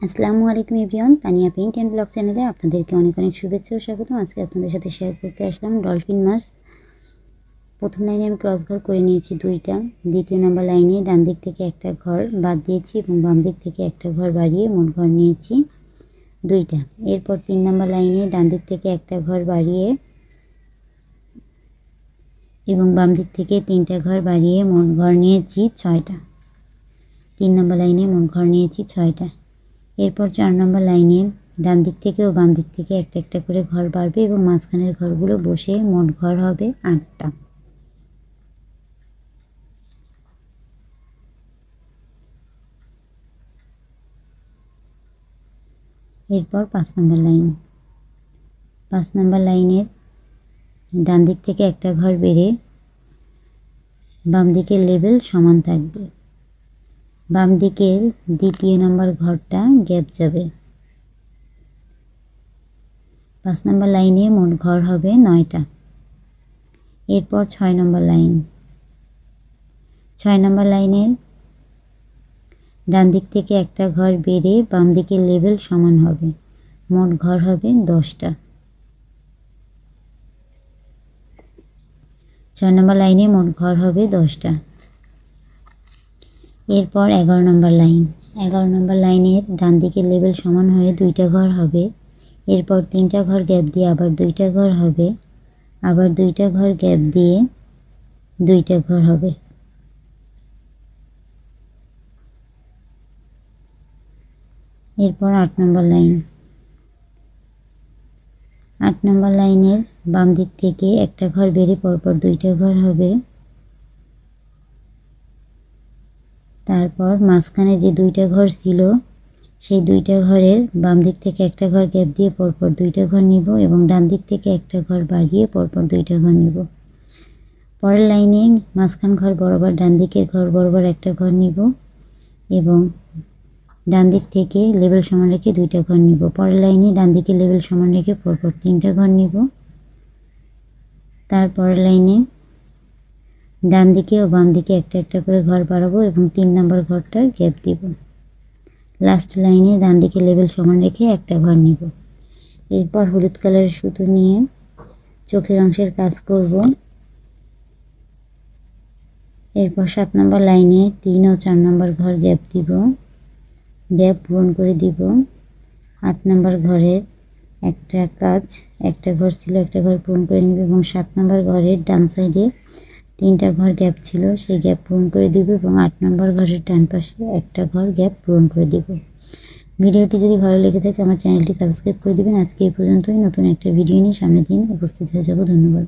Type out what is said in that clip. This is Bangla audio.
আসসালামু আলাইকুম everyone, Tania paint and blog চ্যানেলে আপনাদেরকে অনেক অনেক শুভেচ্ছা ও স্বাগতম। আজকে আপনাদের সাথে শেয়ার করতে আসলাম ডলফিন মাছ। প্রথম লাইনে আমি ক্রস ঘর করে নিয়েছি 2টা। দ্বিতীয় নম্বর লাইনে ডান দিক থেকে একটা ঘর বাদ দিয়েছি এবং বাম দিক থেকে একটা ঘর বাড়িয়ে মোট ঘর নিয়েছি 2টা। এরপর 3 নম্বর লাইনে ডান দিক থেকে একটা ঘর বাড়িয়ে এবং বাম দিক থেকে 3টা ঘর বাড়িয়ে মোট ঘর নিয়েছি 6টা। 3 নম্বর লাইনে মোট ঘর নিয়েছি 6টা। এরপর 4 নম্বর লাইনে ডান দিক থেকে ও বাম দিক থেকে একটা একটা করে ঘর বাড়বে এবং মাঝখানের ঘরগুলো বসে মোট ঘর হবে 8টা। এরপর 5 নম্বর লাইন। 5 নম্বর লাইনের ডান দিক থেকে একটা ঘর বেড়ে বাম দিকের লেভেল সমান থাকবে। বাম দিকের দ্বিতীয় নম্বর ঘরটা গ্যাপ যাবে। 5 নম্বর লাইনে মোট ঘর হবে 9টা। এরপর 6 নম্বর লাইন। 6 নম্বর লাইনের ডান দিক থেকে একটা ঘর বেড়ে বাম দিকের লেভেল সমান হবে, মোট ঘর হবে 10টা। 6 নম্বর লাইনে মোট ঘর হবে 10টা। এরপর 11 নম্বর লাইন। 11 নম্বর লাইনের ডান দিকের লেভেল সমান হয়ে 2টা ঘর হবে। এরপর 3টা ঘর গ্যাপ দিয়ে আবার 2টা ঘর হবে, আবার 2টা ঘর গ্যাপ দিয়ে 2টা ঘর হবে। এরপর 8 নম্বর লাইন। 8 নম্বর লাইনের বাম দিক থেকে একটা ঘর বেড়ে পরপর 2টা ঘর হবে। তারপর মাঝখানে যে 2টা ঘর ছিল সেই 2টা ঘরের বাম দিক থেকে একটা ঘর গ্যাপ দিয়ে পরপর 2টা ঘর নিব এবং ডান দিক থেকে একটা ঘর বাড়িয়ে পরপর 2টা ঘর নিব। পরের লাইনে মাঝখান ঘর বরাবর ডান দিকের ঘর বরাবর একটা ঘর নিব এবং ডান দিক থেকে লেভেল সমান রেখে 2টা ঘর নিব। পরের লাইনে ডান দিকে লেভেল সমান রেখে পরপর 3টা ঘর নিব। তারপরের লাইনে ডান দিকে ও বাম দিকে একটা একটা করে ঘর বাড়াবো এবং 3 নম্বর ঘরটা গ্যাপ দিব। লাস্ট লাইনে ডান দিকে লেভেল সমান রেখে একটা ঘর নিব। এরপর হলুদ কালারের সুতো নিয়ে চোখের অংশের কাজ করব। এরপর 7 নম্বর লাইনে 3 ও 4 নম্বর ঘর গ্যাপ দিব, গ্যাপ পূরণ করে দিব। 8 নম্বর ঘরের একটা কাজ, একটা ঘর ছিল একটা ঘর পূরণ করে নিব এবং 7 নম্বর ঘরের ডান সাইডে 3টা ঘর গ্যাপ ছিল সেই গ্যাপ পূরণ করে দিব এবং 8 নম্বর ঘরের ডান পাশে একটা ঘর গ্যাপ পূরণ করে দিব। ভিডিওটি যদি ভালো লেগে থাকে আমার চ্যানেলটি সাবস্ক্রাইব করে দিবেন। আজকে এই পর্যন্তই। নতুন একটা ভিডিও নিয়ে সামনের দিন উপস্থিত হয়ে যাব। ধন্যবাদ।